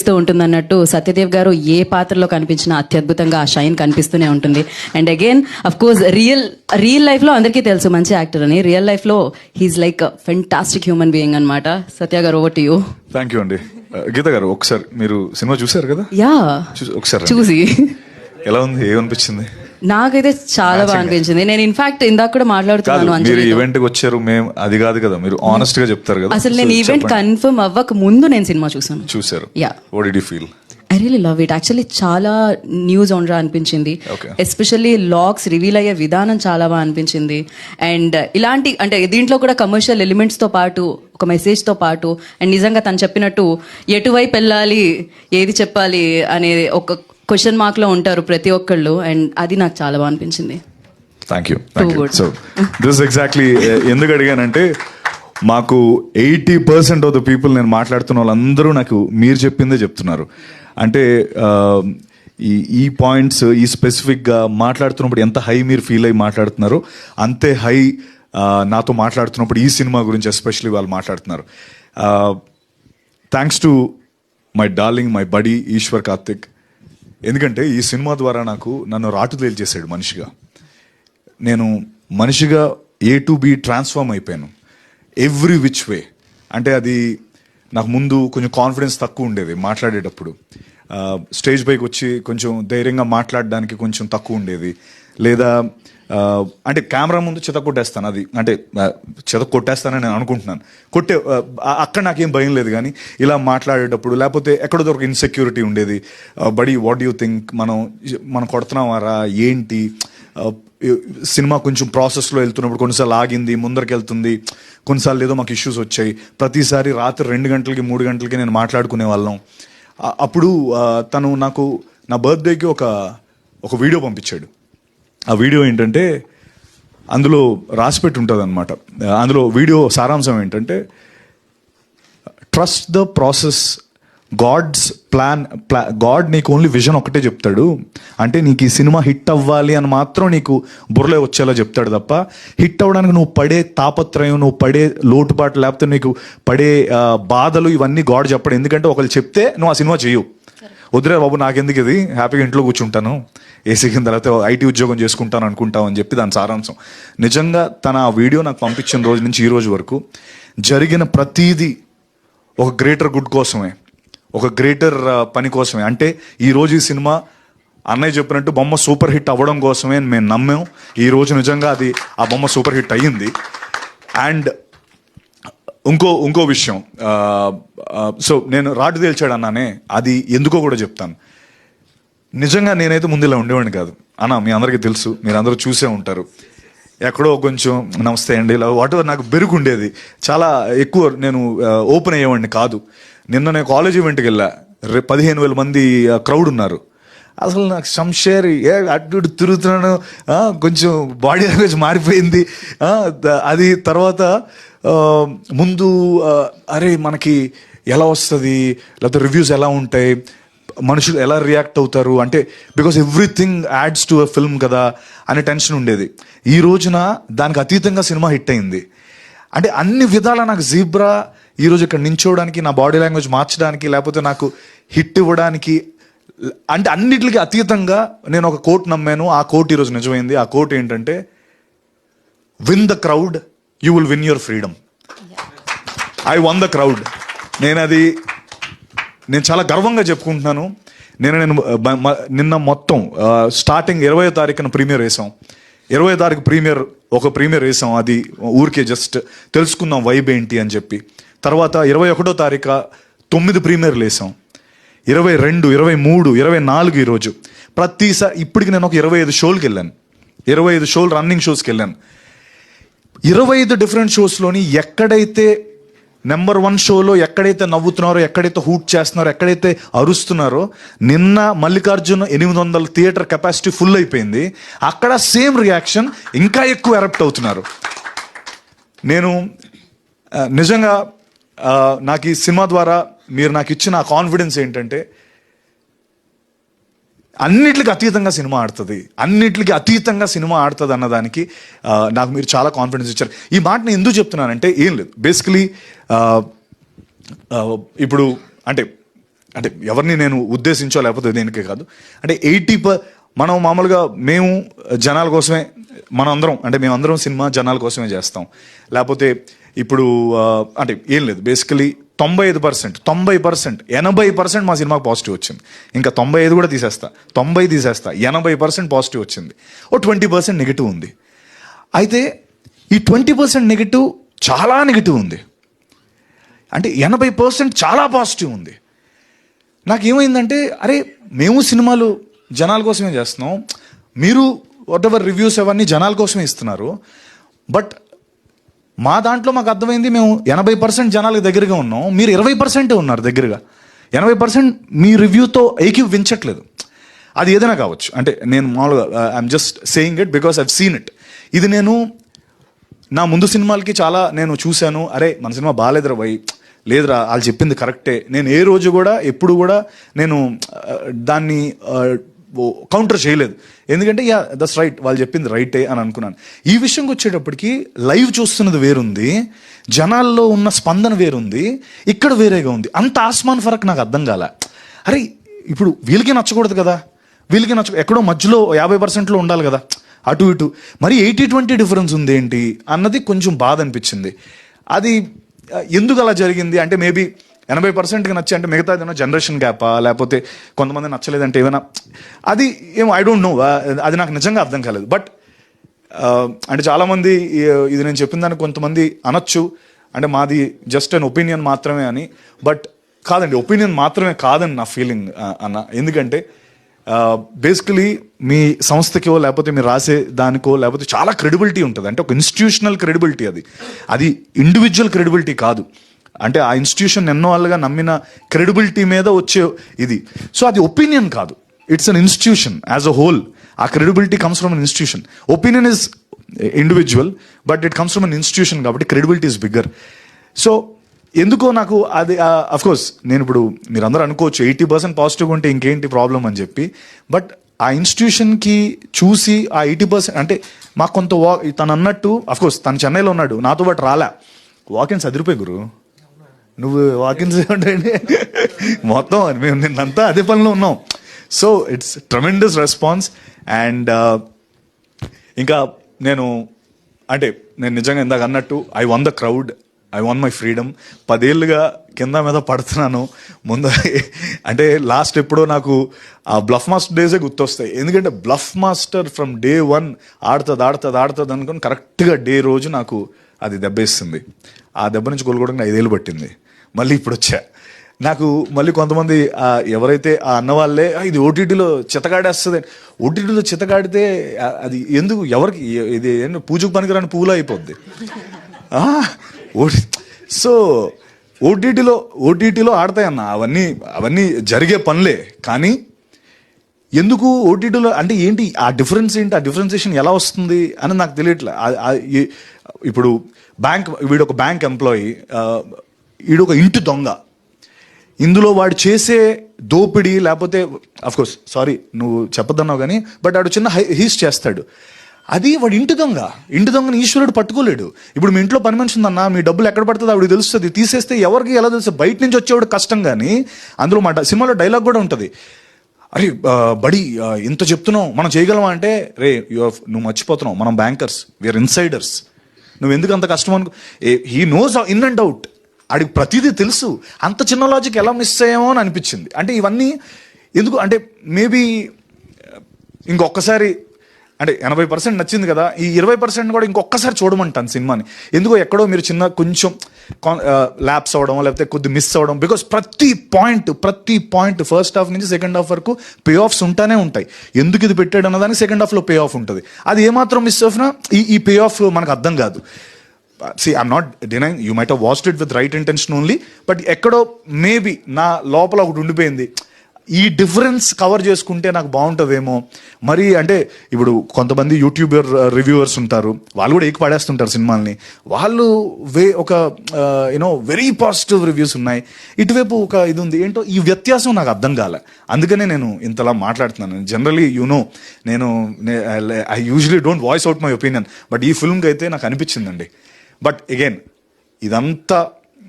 కనిపిస్తూ ఉంటుంది అన్నట్టు సత్యదేవ్ గారు ఏ పాత్రలో కనిపించినా అత్యద్భుతంగా ఆ షైన్ కనిపిస్తూనే ఉంటుంది. And again of course real life లో అందరికీ తెలుసు మంచి యాక్టర్ అని. రియల్ లైఫ్ లో he's like fantastic human being అనమాట. సత్య గారు, over to you. Thank you అండి. గీత గారు, ఒకసారి మీరు సినిమా చూసారు కదా? యా, ఒకసారి చూసి ఎలా ఉంది, ఏమనిపించింది? నాకైతే చాలా బాగా అనిపించింది. నేను ఇన్ఫాక్ట్ ఇందాక కూడా మాట్లాడుతున్నాను, మీరు ఈవెంట్ కి వచ్చారు, మేము అది కాదు కదా, మీరు ఆనెస్ట్ గా చెప్తారు కదా. అసలు నేను ఈవెంట్ కన్ఫర్మ్ అవ్వక ముందు నేను సినిమా చూసారు. Yeah, what did you feel? I really love it. Actually చాలా న్యూ జోనరా అనిపించింది. ఎస్పెషల్లీ లాగ్స్ రివీల్ అయ్యే విధానం చాలా బాగా అనిపించింది. అండ్ ఇలాంటి అంటే దీంట్లో కూడా కమర్షియల్ ఎలిమెంట్స్ తో పాటు ఒక మెసేజ్ తో పాటు అండ్ నిజంగా తను చెప్పినట్టు ఎటువైపు వెళ్ళాలి, ఏది చెప్పాలి అనే ఒక క్వశ్చన్ మార్క్ లో ఉంటారు ప్రతి ఒక్కళ్ళు. అండ్ అది నాకు చాలా బాగా అనిపించింది. Thank you. So this exactly ఎందుకు అడిగానంటే, మాకు 80% ఆఫ్ ద పీపుల్ నేను మాట్లాడుతున్న వాళ్ళందరూ నాకు మీరు చెప్పిందే చెప్తున్నారు. అంటే ఈ పాయింట్స్, ఈ స్పెసిఫిక్గా మాట్లాడుతున్నప్పుడు ఎంత హై మీరు ఫీల్ అయ్యి మాట్లాడుతున్నారు, అంతే హై నాతో మాట్లాడుతున్నప్పుడు ఈ సినిమా గురించి ఎస్పెషల్లీ వాళ్ళు మాట్లాడుతున్నారు. Thanks to my darling, my buddy Eshwar Karthik. ఎందుకంటే ఈ సినిమా ద్వారా నన్ను రాటుదేలు చేశాడు మనిషిగా. నేను మనిషిగా A to B ట్రాన్స్ఫార్మ్ అయిపోయాను ఎవ్రీ విచ్ వే. అంటే అది నాకు ముందు కొంచెం కాన్ఫిడెన్స్ తక్కువ ఉండేది మాట్లాడేటప్పుడు. స్టేజ్ పైకి వచ్చి కొంచెం ధైర్యంగా మాట్లాడడానికి కొంచెం తక్కువ ఉండేది. లేదా అంటే కెమెరా ముందు చెత్త కొట్టేస్తాను, అది అంటే చెత్త కొట్టేస్తానని నేను అనుకుంటున్నాను. అక్కడ నాకేం భయం లేదు. కానీ ఇలా మాట్లాడేటప్పుడు లేకపోతే ఎక్కడో ఒక ఇన్సెక్యూరిటీ ఉండేది. బడీ, వాట్ యూ థింక్, మనం కొడుతున్నావారా ఏంటి? సినిమా కొంచెం ప్రాసెస్లో వెళ్తున్నప్పుడు కొన్నిసార్లు ఆగింది, ముందరికి వెళ్తుంది, కొన్నిసార్లు ఏదో మాకు ఇష్యూస్ వచ్చాయి. ప్రతిసారి రాత్రి 2 గంటలకి 3 గంటలకి నేను మాట్లాడుకునే వాళ్ళం. అప్పుడు తను నాకు నా బర్త్డేకి ఒక వీడియో పంపించాడు. ఆ వీడియో ఏంటంటే అందులో రాసిపెట్టి ఉంటుంది అనమాట. అందులో వీడియో సారాంశం ఏంటంటే, trust the process, god's plan. God నీకు ఓన్లీ విజన్ ఒకటే చెప్తాడు. అంటే నీకు ఈ సినిమా హిట్ అవ్వాలి అని మాత్రం నీకు బుర్రలో వచ్చేలా చెప్తాడు తప్ప, హిట్ అవ్వడానికి నువ్వు పడే తాపత్రయం, నువ్వు పడే లోటుపాటు, లేకపోతే నీకు పడే బాధలు, ఇవన్నీ గాడ్ చెప్పడు. ఎందుకంటే ఒకళ్ళు చెప్తే నువ్వు ఆ సినిమా చేయవు. వదిలే బాబు, నాకెందుకు ఇది, హ్యాపీగా ఇంట్లో కూర్చుంటాను, ఏసీ కింద, లేకపోతే ఐటీ ఉద్యోగం చేసుకుంటాను అనుకుంటావు అని చెప్పి దాని సారాంశం. నిజంగా తన ఆ వీడియో నాకు పంపించిన రోజు నుంచి ఈ రోజు వరకు జరిగిన ప్రతీది ఒక గ్రేటర్ గుడ్ కోసమే, ఒక గ్రేటర్ పని కోసమే. అంటే ఈరోజు ఈ సినిమా అన్నయ్య చెప్పినట్టు బొమ్మ సూపర్ హిట్ అవ్వడం కోసమే అని మేము నమ్మాం. ఈరోజు నిజంగా అది ఆ బొమ్మ సూపర్ హిట్ అయ్యింది. అండ్ ఇంకో విషయం, సో నేను రాటు తేల్చాడు అన్నానే, అది ఎందుకో కూడా చెప్తాను. నిజంగా నేనైతే ముందు ఇలా ఉండేవాడిని కాదు అన్న. మీ అందరికీ తెలుసు, మీరు అందరూ చూసే ఉంటారు. ఎక్కడో కొంచెం నమస్తే అండి ఇలా వాటెవర్ నాకు బెరుకుండేది. చాలా ఎక్కువ నేను ఓపెన్ అయ్యేవాడిని కాదు. నిన్న నేను కాలేజ్ ఈవెంట్కి వెళ్ళా, 15,000 మంది క్రౌడ్ ఉన్నారు. అసలు నాకు సంశయర్ అటు తిరుగుతున్నాను, కొంచెం బాడీ లాంగ్వేజ్ మారిపోయింది. అది తర్వాత ముందు అరే మనకి ఎలా వస్తుంది, లేకపోతే రివ్యూస్ ఎలా ఉంటాయి, మనుషులు ఎలా రియాక్ట్ అవుతారు, అంటే because everything ads to a film కదా అనే టెన్షన్ ఉండేది. ఈ రోజున దానికి అతీతంగా సినిమా హిట్ అయింది. అంటే అన్ని విధాలా నాకు జీబ్రా ఈరోజు ఇక్కడ నించోవడానికి, నా బాడీ లాంగ్వేజ్ మార్చడానికి, లేకపోతే నాకు హిట్ ఇవ్వడానికి, అంటే అన్నిటికీ అతీతంగా నేను ఒక కోట్ నమ్మాను. ఆ కోట్ ఈరోజు నిజమైంది. ఆ కోట్ ఏంటంటే, win the crowd, you will win your freedom. I one the crowd. నేను చాలా గర్వంగా చెప్పుకుంటున్నాను. నిన్న మొత్తం స్టార్టింగ్ 20వ తారీఖున ప్రీమియర్ వేసాం. 20వ తారీఖు ప్రీమియర్ వేసాం. అది ఊరికే జస్ట్ తెలుసుకుందాం వైబ్ ఏంటి అని చెప్పి. తర్వాత 21వ తారీఖు 9 ప్రీమియర్లు వేసాం. 22, 23, 24 ఈరోజు. ప్రతిసారి ఇప్పటికి నేను ఒక 25 షోలకి వెళ్ళాను. 25 షోలు, రన్నింగ్ షోస్కి వెళ్ళాను. 25 డిఫరెంట్ షోస్లోని ఎక్కడైతే నెంబర్ 1 షోలో ఎక్కడైతే నవ్వుతున్నారో, ఎక్కడైతే హూట్ చేస్తున్నారో, ఎక్కడైతే అరుస్తున్నారో, నిన్న మల్లికార్జున 800 థియేటర్ కెపాసిటీ ఫుల్ అయిపోయింది. అక్కడ సేమ్ రియాక్షన్, ఇంకా ఎక్కువ ఎరప్ట్ అవుతున్నారు. నేను నిజంగా నాకు ఈ సినిమా ద్వారా మీరు నాకు ఇచ్చిన కాన్ఫిడెన్స్ ఏంటంటే, అన్నిటికీ అతీతంగా సినిమా ఆడుతుంది, అన్నిటికీ అతీతంగా సినిమా ఆడుతుంది అన్నదానికి నాకు మీరు చాలా కాన్ఫిడెన్స్ ఇచ్చారు. ఈ మాట నేను ఎందుకు చెప్తున్నానంటే, ఏం లేదు, బేసికలీ ఇప్పుడు అంటే అంటే ఎవరిని నేను ఉద్దేశించో లేకపోతే దేనికే కాదు, అంటే మనం మామూలుగా మేము జనాల కోసమే, మనం అందరం అంటే మేమందరం సినిమా జనాల కోసమే చేస్తాం. లేకపోతే ఇప్పుడు అంటే ఏం లేదు, బేసికలీ 95%, 80% మా సినిమాకి పాజిటివ్ వచ్చింది. ఇంకా 95 కూడా తీసేస్తా, 90 తీసేస్తా, 80% పాజిటివ్ వచ్చింది. ఓ 20% నెగిటివ్ ఉంది. అయితే ఈ 20% నెగిటివ్ చాలా నెగిటివ్ ఉంది, అంటే 80% చాలా పాజిటివ్ ఉంది. నాకేమైందంటే అరే మేము సినిమాలు జనాల కోసమే చేస్తున్నాం, మీరు వాట్ ఎవర్ రివ్యూస్ అవన్నీ జనాల కోసమే ఇస్తున్నారు, బట్ మా దాంట్లో మాకు అర్థమైంది మేము 80% జనాలకు దగ్గరగా ఉన్నాం, మీరు 20% ఉన్నారు దగ్గరగా. 80% మీ రివ్యూతో ఏకీవించట్లేదు. అది ఏదైనా కావచ్చు, అంటే నేను మామూలుగా I'm just saying it because I've seen it. ఇది నేను నా ముందు సినిమాలకి చాలా నేను చూశాను, అరే మన సినిమా బాగాలేదురా భయ్, లేదురా వాళ్ళు చెప్పింది కరెక్టే. నేను ఏ రోజు కూడా ఎప్పుడు కూడా నేను దాన్ని కౌంటర్ చేయలేదు, ఎందుకంటే యా దట్స్ రైట్, వాళ్ళు చెప్పింది రైటే అని అనుకున్నాను. ఈ విషయంకి వచ్చేటప్పటికి లైవ్ చూస్తున్నది వేరుంది, జనాల్లో ఉన్న స్పందన వేరుంది, ఇక్కడ వేరేగా ఉంది. అంత ఆస్మాన్ ఫరక్ నాకు అర్థం కాల. అరే ఇప్పుడు వీళ్ళకి నచ్చకూడదు కదా, వీళ్ళకి ఎక్కడో మధ్యలో 50%లో ఉండాలి కదా, అటు ఇటు మరి 80-20 డిఫరెన్స్ ఉంది ఏంటి అన్నది కొంచెం బాధ అనిపించింది. అది ఎందుకు అలా జరిగింది అంటే మేబీ 80%కి నచ్చి అంటే మిగతా ఏదైనా జనరేషన్ గ్యాపా, లేకపోతే కొంతమంది నచ్చలేదంటే ఏమైనా, అది ఏమో ఐ డోంట్ నో, అది నాకు నిజంగా అర్థం కాలేదు. బట్ అంటే చాలామంది ఇది నేను చెప్పిన దానికి కొంతమంది అనొచ్చు అంటే మాది జస్ట్ అన్ ఒపీనియన్ మాత్రమే అని. బట్ కాదండి, ఒపీనియన్ మాత్రమే కాదని నా ఫీలింగ్ అన్న. ఎందుకంటే బేసికలీ మీ సంస్థకో లేకపోతే మీరు రాసే దానికో లేకపోతే చాలా క్రెడిబిలిటీ ఉంటుంది, అంటే ఒక ఇన్స్టిట్యూషనల్ క్రెడిబిలిటీ, అది ఇండివిజువల్ క్రెడిబిలిటీ కాదు. అంటే ఆ ఇన్స్టిట్యూషన్ ఎన్నో వాళ్ళుగా నమ్మిన క్రెడిబిలిటీ మీద వచ్చే ఇది. సో అది ఒపీనియన్ కాదు, it's an institution as a whole. ఆ credibility comes from an institution. Opinion is individual but it comes from an institution, కాబట్టి క్రెడిబిలిటీ ఇస్ బిగ్గర్. సో ఎందుకో నాకు అది అఫ్కోర్స్ నేను ఇప్పుడు మీరందరూ అనుకోవచ్చు 80% పాజిటివ్ ఉంటే ఇంకేంటి ప్రాబ్లం అని చెప్పి, బట్ ఆ ఇన్స్టిట్యూషన్కి చూసి ఆ 80% అంటే మాకు కొంత తను అన్నట్టు అఫ్కోర్స్ తను చెన్నైలో ఉన్నాడు, నాతో పాటు రాలే, వాకిన్స్ అదిరిపోయి గురు, నువ్వు వాకిన్స్ ఏమంటే మొత్తం మేము నిన్నంతా అదే పనిలో ఉన్నాం. So it's tremendous response. And ఇంకా నేను నిజంగా ఇందాక అన్నట్టు I one the crowd, I want my freedom. 10 ఏళ్ళుగా కింద మీద పడుతున్నాను. ముందు అంటే లాస్ట్ ఎప్పుడో నాకు ఆ బ్లఫ్ మాస్టర్ డేసే గుర్తొస్తాయి, ఎందుకంటే బ్లఫ్ మాస్టర్ ఫ్రమ్ డే 1 ఆడుతుంది అనుకుని కరెక్ట్గా డే రోజు నాకు అది దెబ్బేస్తుంది. ఆ దెబ్బ నుంచి కోలుకోవడానికి 5 ఏళ్ళు పట్టింది. మళ్ళీ ఇప్పుడు వచ్చా. నాకు మళ్ళీ కొంతమంది ఎవరైతే ఆ అన్నవాళ్ళే ఇది ఓటీటీలో చితగాడేస్తుంది, ఓటీటీలో చితగాడితే అది ఎందుకు ఎవరికి ఇది పూజకు పనికిరాని పూలు అయిపోద్ది. సో ఓటీటీలో ఆడతాయన్న, అవన్నీ జరిగే పనులే. కానీ ఎందుకు ఓటీటీలో అంటే ఏంటి ఆ డిఫరెన్స్ ఏంటి, ఆ డిఫరెన్సియేషన్ ఎలా వస్తుంది అని నాకు తెలియట్లే. ఇప్పుడు వీడొక బ్యాంక్ ఎంప్లాయీ, వీడొక ఇంటి దొంగ, ఇందులో వాడు చేసే దోపిడీ లేకపోతే అఫ్కోర్స్ సారీ నువ్వు చెప్పొద్దన్నావు కానీ, బట్ వాడు చిన్న హీస్ చేస్తాడు, అది వాడు ఇంటి దొంగని ఈశ్వరుడు పట్టుకోలేడు. ఇప్పుడు మీ ఇంట్లో పని మనిషి ఉందన్నా, మీ డబ్బులు ఎక్కడ పడుతుందో ఆవిడ తెలుస్తుంది, తీసేస్తే ఎవరికి ఎలా తెలుస్తుంది, బయట నుంచి వచ్చేవాడు కష్టం. కానీ అందులో మా సినిమాలో డైలాగ్ కూడా ఉంటుంది, అరే బడి ఇంత చెప్తున్నావు మనం చేయగలమా అంటే, రే నువ్వు మర్చిపోతున్నావు, మనం బ్యాంకర్స్, వీఆర్ ఇన్సైడర్స్, నువ్వు ఎందుకు అంత కష్టం అనుకో. He knows in and out, ఆడికి ప్రతిదీ తెలుసు. అంత చిన్న లాజిక్ ఎలా మిస్ అయ్యామో అని అనిపించింది. అంటే ఇవన్నీ ఎందుకు అంటే మేబీ ఇంకొకసారి అంటే 80% నచ్చింది కదా, ఈ 20% కూడా ఇంకొకసారి చూడమంటాను సినిమాని. ఎందుకో ఎక్కడో మీరు కొంచెం ల్యాప్స్ అవ్వడం లేకపోతే కొద్ది మిస్ అవ్వడం, బికాస్ ప్రతి పాయింట్ ఫస్ట్ హాఫ్ నుంచి సెకండ్ హాఫ్ వరకు పే ఆఫ్స్ ఉంటానే ఉంటాయి. ఎందుకు ఇది పెట్టాడు అన్నదానికి సెకండ్ హాఫ్లో పే ఆఫ్ ఉంటుంది. అది ఏమాత్రం మిస్ అయినా ఈ పే ఆఫ్ మనకు అర్థం కాదు. See, I'm not denying you might have watched it with right intention only, but ఎక్కడో మేబీ నా లోపల ఒకటి ఉండిపోయింది, ఈ డిఫరెన్స్ కవర్ చేసుకుంటే నాకు బాగుంటుందేమో. మరి అంటే ఇప్పుడు కొంతమంది యూట్యూబర్ రివ్యూవర్స్ ఉంటారు, వాళ్ళు కూడా ఏకి పడేస్తుంటారు సినిమాల్ని, వాళ్ళు ఒక వెరీ పాజిటివ్ రివ్యూస్ ఉన్నాయి, ఇటువైపు ఒక ఇది ఉంది. ఏంటో ఈ వ్యత్యాసం నాకు అర్థం కాలే, అందుకనే నేను ఇంతలా మాట్లాడుతున్నాను. జనరలీ నేను I usually don't voice out my opinion, but ఈ ఫిల్మ్కి అయితే నాకు అనిపించిందండి. బట్ అగైన్ ఇదంతా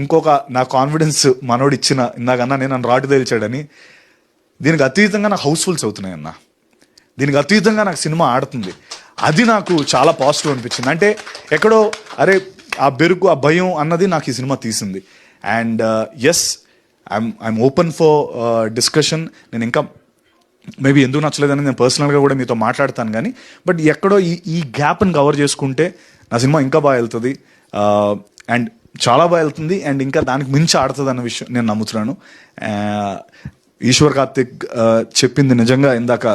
ఇంకొక నా కాన్ఫిడెన్స్ మనోడు ఇచ్చిన ఇందాకన్నా నేను నన్ను రాటు తేల్చాడని, దీనికి అతీతంగా నాకు హౌస్ఫుల్స్ అవుతున్నాయి అన్న, దీనికి అతీతంగా నాకు సినిమా ఆడుతుంది. అది నాకు చాలా పాజిటివ్ అనిపించింది. అంటే ఎక్కడో అరే ఆ బెరుకు ఆ భయం అన్నది నాకు ఈ సినిమా తీసింది. And yes, I'm open for discussion. నేను ఇంకా మేబీ ఎందుకు నచ్చలేదని నేను పర్సనల్గా కూడా మీతో మాట్లాడతాను, కానీ బట్ ఎక్కడో ఈ గ్యాప్ని కవర్ చేసుకుంటే నా సినిమా ఇంకా బాగా వెళ్తుంది, అండ్ చాలా బాగా వెళ్తుంది, అండ్ ఇంకా దానికి మించి ఆడుతుంది అన్న విషయం నేను నమ్ముతున్నాను. ఈశ్వర్ కార్తిక్ చెప్పింది నిజంగా ఇందాక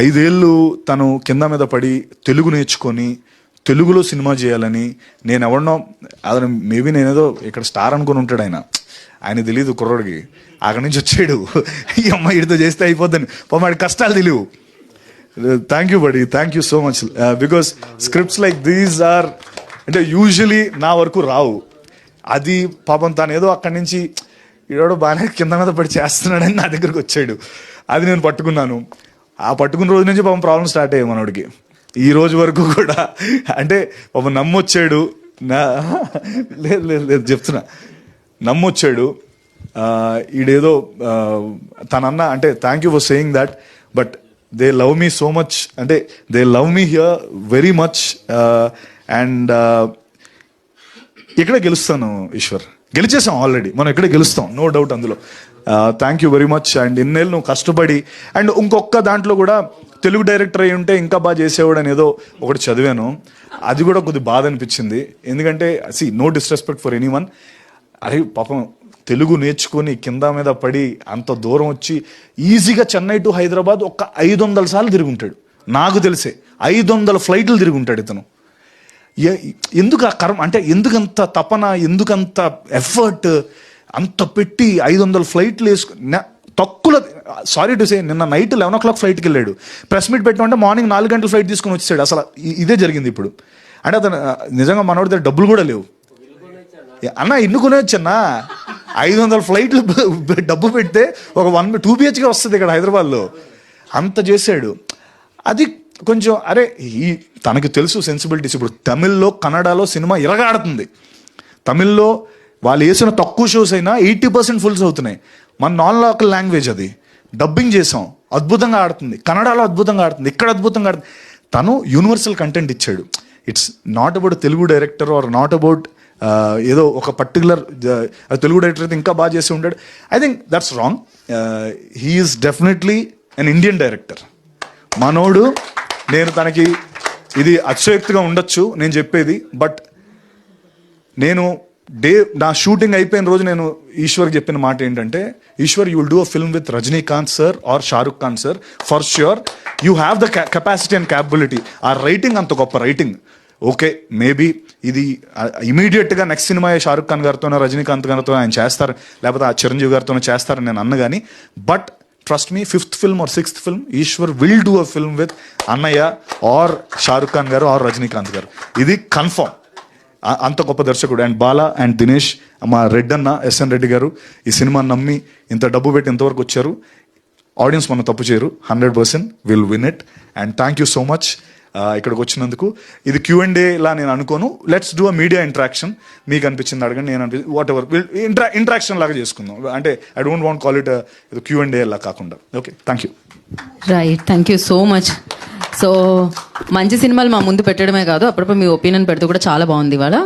5 ఏళ్ళు తను కింద మీద పడి తెలుగు నేర్చుకొని తెలుగులో సినిమా చేయాలని, నేను ఎవరినో అతను మేబీ నేనేదో ఇక్కడ స్టార్ అనుకుని ఉంటాడు ఆయన తెలియదు కుర్రోడికి, అక్కడి నుంచి వచ్చాడు ఈ అమ్మాయి ఇడితో చేస్తే అయిపోద్దని, వాడి కష్టాలు తెలియవు. Thank you buddy, thank you so much, because scripts like these are అంటే యూజువలీ నా వరకు రావు. అది పాపం తను ఏదో అక్కడి నుంచి ఈడో బాగానే కింద మీద పడి చేస్తున్నాడని నా దగ్గరకు వచ్చాడు, అది నేను పట్టుకున్నాను. ఆ పట్టుకున్న రోజు నుంచి పాపం ప్రాబ్లం స్టార్ట్ అయ్యాయి మనోడికి ఈ రోజు వరకు కూడా. అంటే పాపం నమ్మొచ్చాడు, లేదు లేదు లేదు చెప్తున్నా, నమ్మొచ్చాడు. ఈడేదో తనన్న అంటే thank you for saying that, but they love me so much, అంటే they love me here very much. And ఇక్కడే గెలుస్తాను ఈశ్వర్, గెలిచేసాం ఆల్రెడీ, మనం ఇక్కడే గెలుస్తాం, నో డౌట్ అందులో. Thank you very much. And ఇన్నేళ్ళు నువ్వు కష్టపడి, అండ్ ఇంకొక దాంట్లో కూడా తెలుగు డైరెక్టర్ అయి ఉంటే ఇంకా బాగా చేసేవాడు అని ఏదో ఒకటి చదివాను, అది కూడా కొద్ది బాధ అనిపించింది. ఎందుకంటే no disrespect for anyone, అరే పాపం తెలుగు నేర్చుకొని కింద మీద పడి అంత దూరం వచ్చి ఈజీగా చెన్నై టు హైదరాబాద్ ఒక 500 సార్లు తిరుగుంటాడు, నాకు తెలిసే 500 ఫ్లైట్లు తిరుగుంటాడు ఇతను. ఎందుకు ఆ కర్మ, అంటే ఎందుకంత తపన, ఎందుకంత ఎఫర్ట్, అంత పెట్టి 500 ఫ్లైట్లు వేసుకుని తక్కువ. సారీ టు సే, నిన్న నైట్ 11 o'clock ఫ్లైట్కి వెళ్ళాడు, ప్రెస్ మీట్ పెట్టమంటే మార్నింగ్ 4 గంటల ఫ్లైట్ తీసుకుని వచ్చాడు. అసలు ఇదే జరిగింది ఇప్పుడు. అంటే అతను నిజంగా మనోడి దగ్గర డబ్బులు కూడా లేవు అన్న, ఎన్నుకునే వచ్చన్నా 500 ఫ్లైట్లు డబ్బు పెడితే ఒక 2 BHK వస్తుంది ఇక్కడ హైదరాబాద్లో, అంత చేశాడు. అది కొంచెం అరే తనకి తెలుసు సెన్సిబిలిటీస్. ఇప్పుడు తమిళ్లో కన్నడలో సినిమా ఇరగాడుతుంది, తమిళ్లో వాళ్ళు వేసిన తక్కువ షోస్ అయినా 80% ఫుల్స్ అవుతున్నాయి. మన నాన్ లోకల్ లాంగ్వేజ్, అది డబ్బింగ్ చేసాం, అద్భుతంగా ఆడుతుంది, కన్నడలో అద్భుతంగా ఆడుతుంది, ఇక్కడ అద్భుతంగా ఆడుతుంది. తను యూనివర్సల్ కంటెంట్ ఇచ్చాడు. It's not about Telugu director or not about ఏదో ఒక పర్టికులర్ తెలుగు డైరెక్టర్ అయితే ఇంకా బాగా చేసి ఉంటాడు. I think that's wrong. He is definitely an Indian director మనోడు. నేను తనకి ఇది అతిశయోక్తిగా ఉండొచ్చు నేను చెప్పేది, బట్ నేను నా షూటింగ్ అయిపోయిన రోజు నేను ఈశ్వర్కి చెప్పిన మాట ఏంటంటే, Eshwar you will do a film with Rajinikanth sir or Shahrukh Khan sir, for sure you have the capacity and capability. ఆ రైటింగ్ అంత గొప్ప రైటింగ్. ఓకే, మేబీ ఇది ఇమీడియట్గా నెక్స్ట్ సినిమా షారుఖ్ ఖాన్ గారితోనో రజనీకాంత్ గారితో ఆయన చేస్తారు, లేకపోతే ఆ చిరంజీవి గారితోనో చేస్తారని నేను అన్న కానీ, but trust me, 5th film or 6th film Eshwar will do a film with అన్నయ్య ఆర్ షారుఖ్ ఖాన్ గారు ఆర్ రజనీకాంత్ గారు. ఇది కన్ఫర్మ్. అంత గొప్ప దర్శకుడు. అండ్ బాలా అండ్ దినేష్, మా రెడ్డన్న SN రెడ్డి గారు ఈ సినిమాని నమ్మి ఇంత డబ్బు పెట్టి ఇంతవరకు వచ్చారు. ఆడియన్స్ మనం తప్పు చేయరు, 100% will win it. And thank you so much ఇక్కడికి వచ్చినందుకు. ఇది Q&A లా నేను అనుకోను, let's do a media interaction. మీకు అనిపించింది అడగండి, నేను అనిపించింది వాట్ ఎవర్ ఇంటరాక్షన్ లాగా చేసుకుందాం. అంటే I don't want call it Q&A లా కాకుండా. Okay, thank you. Right, thank you so much. So మంచి సినిమాలు మా ముందు పెట్టడమే కాదు, అప్పుడప్పుడు మీ ఒపీనియన్ పెడితే కూడా చాలా బాగుంది ఇవాళ.